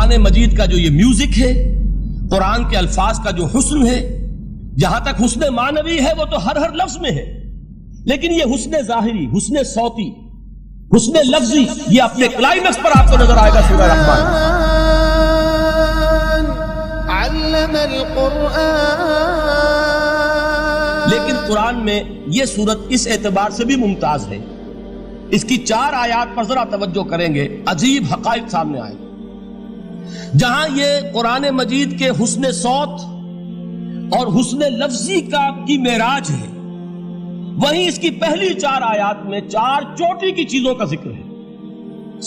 قرآن مجید کا جو یہ میوزک ہے، قرآن کے الفاظ کا جو حسن ہے، جہاں تک حسن معنوی ہے وہ تو ہر لفظ میں ہے، لیکن یہ حسن ظاہری، حسن صوتی، حسن لفظی، یہ اپنے کلائمیکس پر آپ کو نظر آئے گا سورہ رحمان۔ علم القرآن، لیکن قرآن میں یہ سورت اس اعتبار سے بھی ممتاز ہے، اس کی 4 آیات پر ذرا توجہ کریں گے، عجیب حقائق سامنے آئے گا۔ جہاں یہ قرآن مجید کے حسن صوت اور حسن لفظی کی معراج ہے، وہیں اس کی پہلی 4 آیات میں 4 چوٹی کی چیزوں کا ذکر ہے،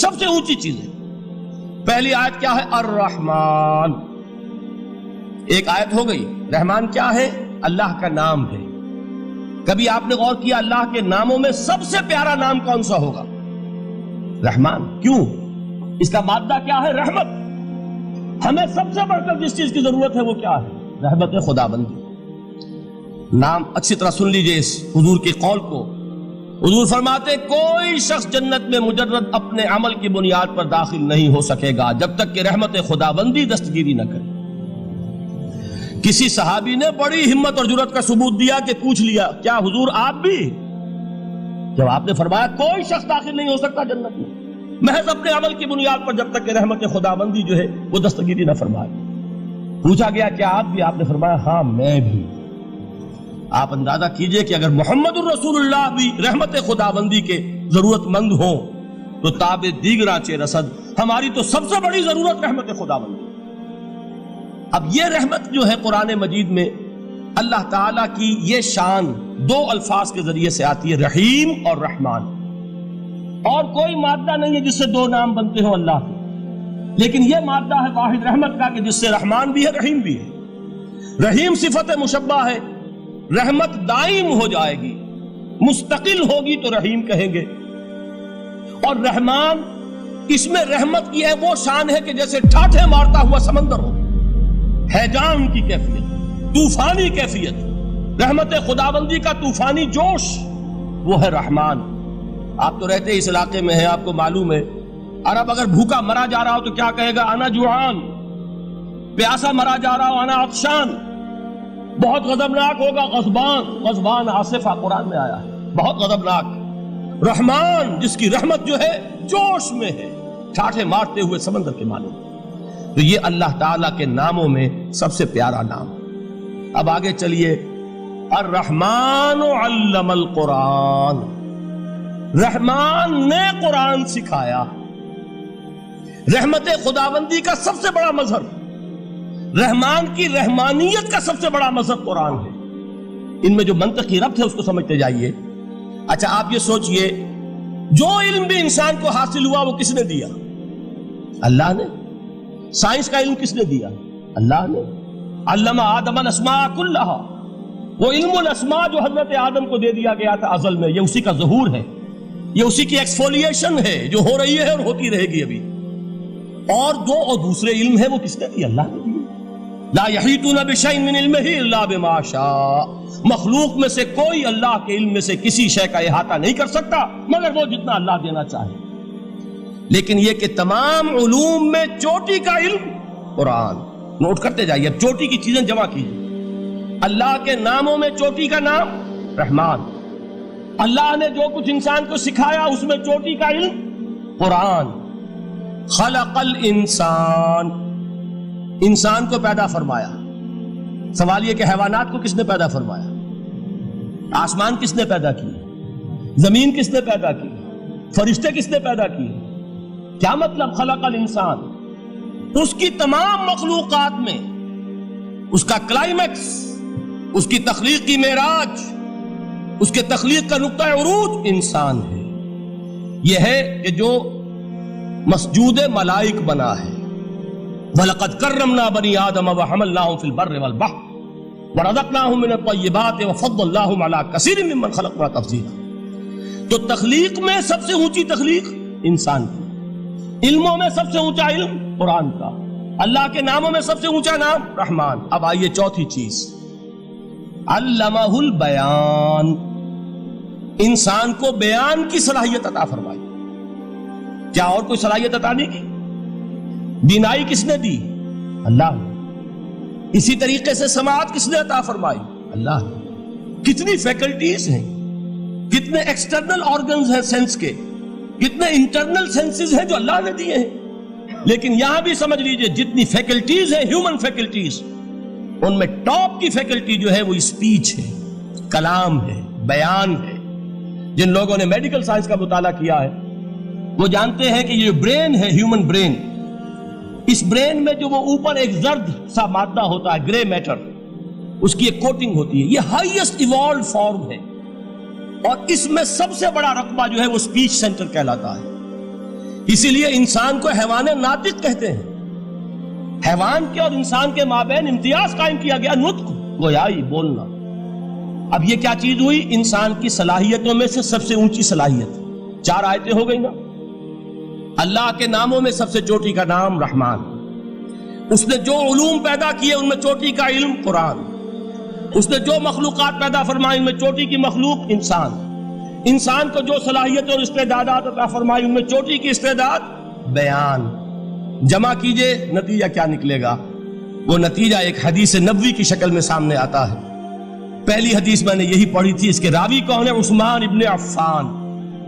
سب سے اونچی چیزیں۔ پہلی آیت کیا ہے؟ الرحمن، ایک آیت ہو گئی۔ رحمان کیا ہے؟ اللہ کا نام ہے۔ کبھی آپ نے غور کیا اللہ کے ناموں میں سب سے پیارا نام کون سا ہوگا؟ رحمان۔ کیوں؟ اس کا مادہ کیا ہے؟ رحمت۔ ہمیں سب سے بڑھ کر جس چیز کی ضرورت ہے وہ کیا ہے؟ رحمت خدا بندی۔ نام اچھی طرح سن لیجئے اس حضور کے قول کو۔ حضور فرماتے کوئی شخص جنت میں مجرد اپنے عمل کی بنیاد پر داخل نہیں ہو سکے گا جب تک کہ رحمت خدا بندی دستگیری نہ کرے۔ کسی صحابی نے بڑی ہمت اور جرات کا ثبوت دیا کہ پوچھ لیا کیا حضور آپ بھی؟ جب آپ نے فرمایا کوئی شخص داخل نہیں ہو سکتا جنت میں محض اپنے عمل کی بنیاد پر جب تک کہ رحمت خدا بندی جو ہے وہ دستگیری نہ فرمائے۔ پوچھا گیا کیا آپ بھی؟ آپ نے فرمایا ہاں میں بھی۔ آپ اندازہ کیجئے کہ اگر محمد الرسول اللہ بھی رحمت خدا بندی کے ضرورت مند ہوں تو تاب دیگراں چہ رسد، ہماری تو سب سے بڑی ضرورت رحمت خدا بندی۔ اب یہ رحمت جو ہے قرآن مجید میں اللہ تعالیٰ کی یہ شان 2 الفاظ کے ذریعے سے آتی ہے، رحیم اور رحمان۔ اور کوئی مادہ نہیں ہے جس سے 2 نام بنتے ہوں اللہ کے، لیکن یہ مادہ ہے واحد رحمت کا کہ جس سے رحمان بھی ہے رحیم بھی ہے۔ رحیم صفت مشبہ ہے، رحمت دائم ہو جائے گی، مستقل ہوگی تو رحیم کہیں گے۔ اور رحمان، اس میں رحمت کی ہے وہ شان ہے کہ جیسے ٹھاٹھے مارتا ہوا سمندر ہو، ہیجان کی کیفیت، طوفانی کیفیت، رحمت خداوندی کا طوفانی جوش، وہ ہے رحمان۔ آپ تو رہتے اس علاقے میں ہیں، آپ کو معلوم ہے عرب اگر بھوکا مرا جا رہا ہو تو کیا کہے گا؟ انا جوعان۔ پیاسا مرا جا رہا ہو انا عطشان۔ بہت غضبناک ہوگا غضبان، غضبان آصفہ قرآن میں آیا ہے، بہت غضبناک۔ رحمان جس کی رحمت جو ہے جوش میں ہے، ٹھاٹھے مارتے ہوئے سمندر کے مانند۔ تو یہ اللہ تعالیٰ کے ناموں میں سب سے پیارا نام۔ اب آگے چلیے، الرحمن علم القرآن، رحمان نے قرآن سکھایا۔ رحمت خداوندی کا سب سے بڑا مظہر، رحمان کی رحمانیت کا سب سے بڑا مظہر قرآن ہے۔ ان میں جو منطقی ربط ہے اس کو سمجھتے جائیے۔ اچھا آپ یہ سوچئے، جو علم بھی انسان کو حاصل ہوا وہ کس نے دیا؟ اللہ نے۔ سائنس کا علم کس نے دیا؟ اللہ نے۔ علم آدم الاسماء کلہا، وہ علم الاسماء جو حضرت آدم کو دے دیا گیا تھا ازل میں، یہ اسی کا ظہور ہے، یہ اسی کی ایکسفولیشن ہے جو ہو رہی ہے اور ہوتی رہے گی ابھی۔ اور دوسرے علم ہے وہ کس نے دیا؟ اللہ نے دیا۔ لا یحیطون بشیء من علمہ الا بما شاء، مخلوق میں سے کوئی اللہ کے علم میں سے کسی شے کا احاطہ نہیں کر سکتا مگر وہ جتنا اللہ دینا چاہے۔ لیکن یہ کہ تمام علوم میں چوٹی کا علم قرآن۔ نوٹ کرتے جائیے، اب چوٹی کی چیزیں جمع کیجیے۔ اللہ کے ناموں میں چوٹی کا نام رحمان، اللہ نے جو کچھ انسان کو سکھایا اس میں چوٹی کا علم قرآن۔ خلق الانسان، انسان کو پیدا فرمایا۔ سوال یہ کہ حیوانات کو کس نے پیدا فرمایا؟ آسمان کس نے پیدا کی؟ زمین کس نے پیدا کی؟ فرشتے کس نے پیدا کیے؟ کیا مطلب خلق الانسان؟ اس کی تمام مخلوقات میں اس کا کلائمیکس، اس کی تخلیق کی معراج، اس کے تخلیق کا نقطہ عروج انسان ہے۔ یہ ہے کہ جو مسجود ملائک بنا ہے۔ وَلَقَدْ كَرَّمْنَا بَنِي آدَمَ وَحَمَلْنَاهُمْ فِي الْبَرِّ وَالْبَحْرِ وَرَزَقْنَاهُمْ مِنَ الطَّيِّبَاتِ وَفَضَّلْنَاهُمْ عَلَى كَثِيرٍ مِّمَّنْ خَلَقْنَا تَفْضِيلًا۔ تو تخلیق میں سب سے اونچی تخلیق انسان کی، علموں میں سب سے اونچا علم قرآن کا، اللہ کے ناموں میں سب سے اونچا نام رحمان۔ اب آئیے چوتھی چیز، علمہ البیان، انسان کو بیان کی صلاحیت عطا فرمائی۔ کیا اور کوئی صلاحیت عطا نہیں کی؟ بینائی کس نے دی؟ اللہ نے. اسی طریقے سے سماعت کس نے عطا فرمائی؟ اللہ نے. کتنی فیکلٹیز ہیں، کتنے ایکسٹرنل آرگنز ہیں سینس کے، کتنے انٹرنل سینسز ہیں جو اللہ نے دیے ہیں. لیکن یہاں بھی سمجھ لیجئے جتنی فیکلٹیز ہیں ہیومن فیکلٹیز، ان میں ٹاپ کی فیکلٹی جو ہے وہ اسپیچ ہے، کلام ہے، بیان ہے. جن لوگوں نے میڈیکل سائنس کا مطالعہ کیا ہے وہ جانتے ہیں کہ یہ برین ہے، ہیومن برین، اس برین میں جو وہ اوپر ایک زرد سا مادہ ہوتا ہے، گرے میٹر، اس کی ایک کوٹنگ ہوتی ہے، یہ ہائیسٹ ایوالوڈ فارم ہے. اور اس میں سب سے بڑا رقبہ جو ہے وہ اسپیچ سینٹر کہلاتا ہے. اسی لیے انسان کو حیوان ناطق کہتے ہیں. حیوان کے اور انسان کے مابین امتیاز قائم کیا گیا، نطق، گویائی، بولنا. اب یہ کیا چیز ہوئی؟ انسان کی صلاحیتوں میں سے سب سے اونچی صلاحیت. 4 آیتیں ہو گئی نا. اللہ کے ناموں میں سب سے چوٹی کا نام رحمان. اس نے جو علوم پیدا کیے ان میں چوٹی کا علم قرآن. اس نے جو مخلوقات پیدا فرمائی ان میں چوٹی کی مخلوق انسان. انسان کو جو صلاحیت اور استعدادات عطا فرمائی ان میں چوٹی کی استعداد بیان. جمع کیجئے نتیجہ کیا نکلے گا؟ وہ نتیجہ ایک حدیث نبوی کی شکل میں سامنے آتا ہے. پہلی حدیث میں نے یہی پڑھی تھی. اس کے راوی کون ہے؟ عثمان ابن عفان.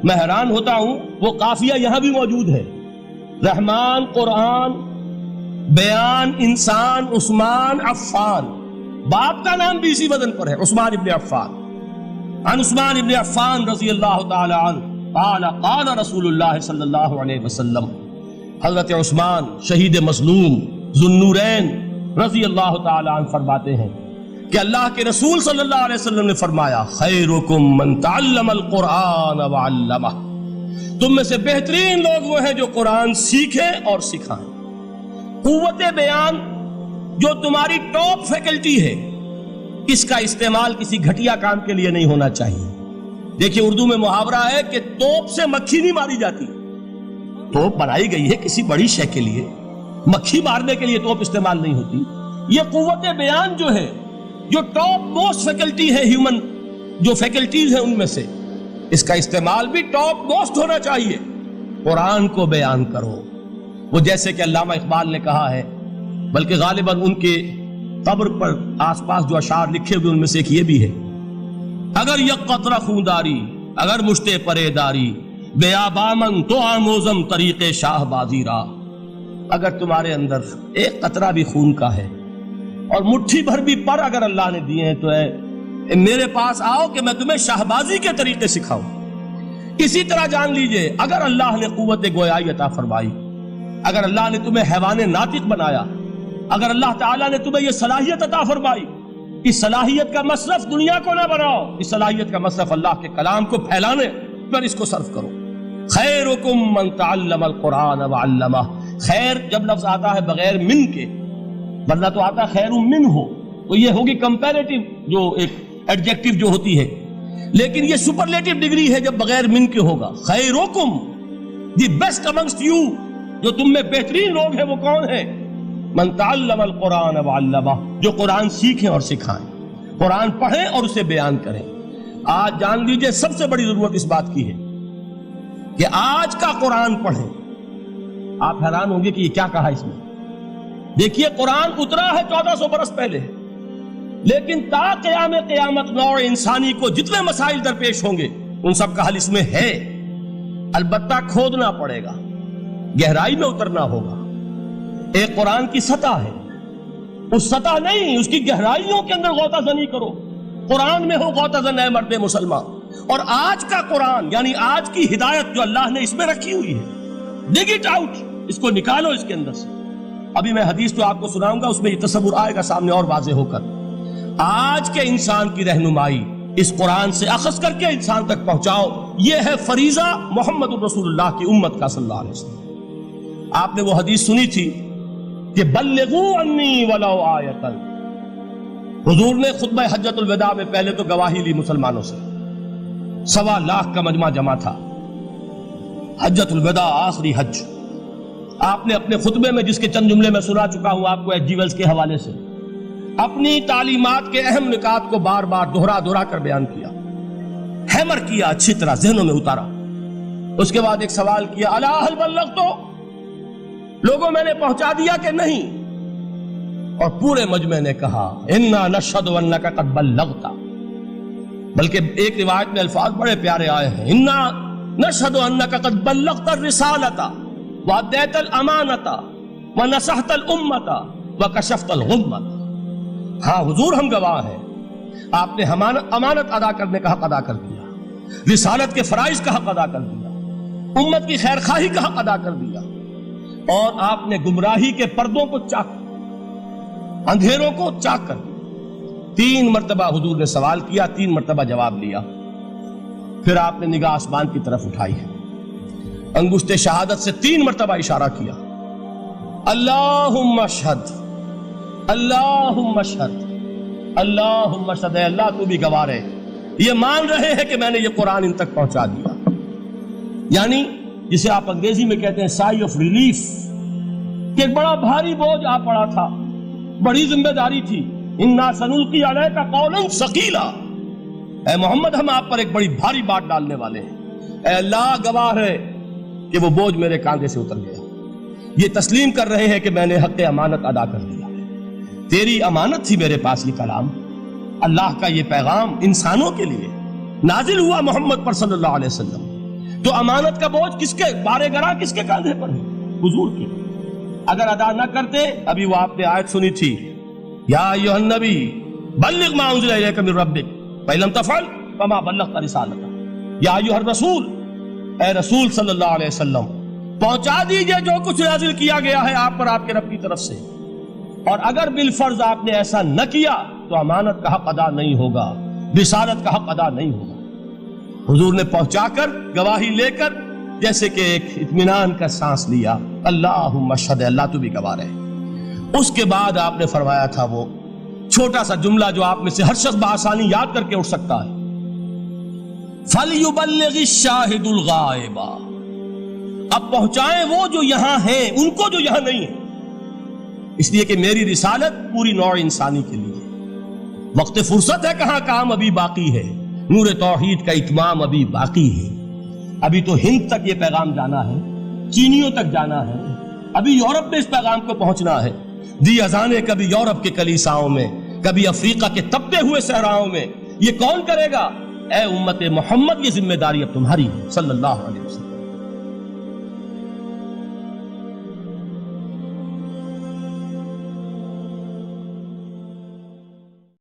میں حیران ہوتا ہوں وہ قافیہ یہاں بھی موجود ہے. رحمان، قرآن، بیان، انسان، عثمان، عفان. باپ کا نام بھی اسی وزن پر ہے، عثمان ابن عفان. عن عثمان ابن عفان رضی اللہ تعالی عنہ قال قال رسول اللہ صلی اللہ علیہ وسلم. حضرت عثمان شہید مظلوم ذو النورین رضی اللہ تعالی عنہ فرماتے ہیں کہ اللہ کے رسول صلی اللہ علیہ وسلم نے فرمایا خیرکم من تعلم القرآن وعلمہ. تم میں سے بہترین لوگ وہ ہیں جو قرآن سیکھیں اور سکھائیں. قوت بیان جو تمہاری ٹاپ فیکلٹی ہے، اس کا استعمال کسی گھٹیا کام کے لیے نہیں ہونا چاہیے. دیکھیے اردو میں محاورہ ہے کہ توپ سے مکھی نہیں ماری جاتی. توپ بنائی گئی ہے کسی بڑی شے کے لیے، مکھی مارنے کے لیے توپ استعمال نہیں ہوتی. یہ قوت بیان جو ہے، جو ٹاپ موسٹ فیکلٹی ہے ہیومن جو فیکلٹیز ہیں ان میں سے، اس کا استعمال بھی ٹاپ موسٹ ہونا چاہیے. قرآن کو بیان کرو. وہ جیسے کہ علامہ اقبال نے کہا ہے، بلکہ غالباً ان کے قبر پر آس پاس جو اشعار لکھے ہوئے ان میں سے ایک یہ بھی ہے: اگر یک قطرہ خونداری، اگر مشتے پرے داری، بیابامن تو آموزم طریق شاہ بازی را. اگر تمہارے اندر ایک قطرہ بھی خون کا ہے اور مٹھی بھر بھی پر اگر اللہ نے دیے ہیں تو میرے پاس آؤ کہ میں تمہیں شاہبازی کے طریقے سکھاؤں. اسی طرح جان لیجئے اگر اللہ نے قوت گویائی عطا فرمائی، اگر اللہ نے تمہیں حیوان ناطق بنایا، اگر اللہ تعالیٰ نے تمہیں یہ صلاحیت عطا فرمائی، اس صلاحیت کا مصرف دنیا کو نہ بناؤ، اس صلاحیت کا مصرف اللہ کے کلام کو پھیلانے پر اس کو صرف کرو. خیرکم من تعلم القرآن وعلمہ. خیر جب لفظ آتا ہے بغیر من کے، ورنہ تو آتا ہے خیر من ہو، تو یہ ہوگی کمپیریٹیو جو ایک ایڈجیکٹیو جو ہوتی ہے، لیکن یہ سپرلیٹیو ڈگری ہے جب بغیر من کے ہوگا. خیرکم، دی بیسٹ امنگسٹ یو، جو تم میں بہترین لوگ ہیں وہ کون ہیں؟ من تعلم القرآن وعلمہ، جو قرآن سیکھیں اور سکھائیں، قرآن پڑھیں اور اسے بیان کریں. آج جان لیجئے سب سے بڑی ضرورت اس بات کی ہے کہ آج کا قرآن پڑھیں. آپ حیران ہوں گے کہ یہ کیا کہا اس میں. دیکھیے قرآن اترا ہے 1400 برس پہلے، لیکن تا قیام قیامت نوع انسانی کو جتنے مسائل درپیش ہوں گے ان سب کا حل اس میں ہے. البتہ کھودنا پڑے گا، گہرائی میں اترنا ہوگا. ایک قرآن کی سطح ہے، اس سطح نہیں، اس کی گہرائیوں کے اندر غوطہ زنی کرو. قرآن میں ہو غوطہ زن اے مرد مسلمان. اور آج کا قرآن یعنی آج کی ہدایت جو اللہ نے اس میں رکھی ہوئی ہے، ڈگ اٹ آؤٹ، اس کو نکالو اس کے اندر سے. ابھی میں حدیث جو آپ کو سناؤں گا اس میں یہ تصور آئے گا سامنے اور واضح ہو کر. آج کے انسان کی رہنمائی اس قرآن سے اخذ کر کے انسان تک پہنچاؤ. یہ ہے فریضہ محمد الرسول اللہ کی امت کا صلی اللہ علیہ وسلم. آپ نے وہ حدیث سنی تھی کہ بلغوا انی ولو آیۃ. حضور نے خطبہ حجۃ الوداع میں پہلے تو گواہی لی مسلمانوں سے، 1.25 لاکھ کا مجمع جمع تھا. حجۃ الوداع آخری حج. آپ نے اپنے خطبے میں جس کے چند جملے میں سنا چکا ہوں آپ کو ایچ جی ویلز کے حوالے سے، اپنی تعلیمات کے اہم نکات کو بار بار دہرا کر بیان کیا، ہیمر کیا، اچھی طرح ذہنوں میں اتارا. اس کے بعد ایک سوال کیا، الا هل بلغت؟ لوگوں میں نے پہنچا دیا کہ نہیں؟ اور پورے مجمع نے کہا انا نشہد انک قد بلغت، بلکہ ایک روایت میں الفاظ بڑے پیارے آئے ہیں، انا نشہد انک قد بلغت الرسالۃ وادیت الامانۃ ونصحت الامۃ وکشفت الغمۃ۔ ہاں حضور ہم گواہ ہیں، آپ نے امانت ادا کرنے کا حق ادا کر دیا، رسالت کے فرائض کا حق ادا کر دیا، امت کی خیر خواہی کا حق ادا کر دیا، اور آپ نے گمراہی کے پردوں کو چاک، اندھیروں کو چاک کر دیا۔ 3 مرتبہ حضور نے سوال کیا، 3 مرتبہ جواب لیا، پھر آپ نے نگاہ آسمان کی طرف اٹھائی ہے، انگشت شہادت سے 3 مرتبہ اشارہ کیا، اللہم اشہد اللہم اشہد اللہم اشہد، اے اللہ تو بھی گواہ ہے، یہ مان رہے ہیں کہ میں نے یہ قرآن ان تک پہنچا دیا۔ یعنی جسے آپ انگریزی میں کہتے ہیں سائی آف ریلیف، کہ ایک بڑا بھاری بوجھ آ پڑا تھا، بڑی ذمہ داری تھی، انا سنلقی علیک قولا ثقیلا، اے محمد ہم آپ پر ایک بڑی بھاری بات ڈالنے والے ہیں، اے اللہ گواہ ہے کہ وہ بوجھ میرے کاندھے سے اتر گیا۔ یہ تسلیم کر رہے ہیں کہ میں نے حق امانت ادا کر دیا، تیری امانت تھی میرے پاس یہ کلام، اللہ کا یہ پیغام انسانوں کے لیے نازل ہوا محمد پر صلی اللہ علیہ وسلم، تو امانت کا بوجھ کس کے بارے گرا، کس کے کاندھے پر ہے؟ حضور کے۔ اگر ادا نہ کرتے، ابھی وہ آپ نے آیت سنی تھی، یا ایھا النبی بلغ ما انزل الیک من ربک فإن لم تفعل فما بلغت رسالتہ، یا ایھا الرسول، اے رسول صلی اللہ علیہ وسلم پہنچا دیجئے جو کچھ نازل کیا گیا ہے آپ پر آپ کے رب کی طرف سے، اور اگر بالفرض آپ نے ایسا نہ کیا تو امانت کا حق ادا نہیں ہوگا، رسالت کا حق ادا نہیں ہوگا۔ حضور نے پہنچا کر گواہی لے کر جیسے کہ ایک اطمینان کا سانس لیا، اللہم اشہد، اللہ تو بھی گواہ ہے۔ اس کے بعد آپ نے فرمایا تھا وہ چھوٹا سا جملہ جو آپ میں سے ہر شخص بآسانی یاد کر کے اٹھ سکتا ہے، فَلْيُبَلِّغِ الشَّاهِدُ الْغَائِبَ، اب پہنچائیں وہ جو یہاں ہیں ان کو جو یہاں نہیں ہیں، اس لیے کہ میری رسالت پوری نوع انسانی کے لیے، وقت فرصت ہے کہاں، کام ابھی باقی ہے، نور توحید کا اتمام ابھی باقی ہے، ابھی تو ہند تک یہ پیغام جانا ہے، چینیوں تک جانا ہے، ابھی یورپ میں اس پیغام کو پہنچنا ہے، دی اذانیں کبھی یورپ کے کلیساؤں میں، کبھی افریقہ کے تپتے ہوئے صحراؤں میں، یہ کون کرے گا؟ اے امت محمد یہ ذمہ داری اب تمہاری ہے، صلی اللہ علیہ وسلم۔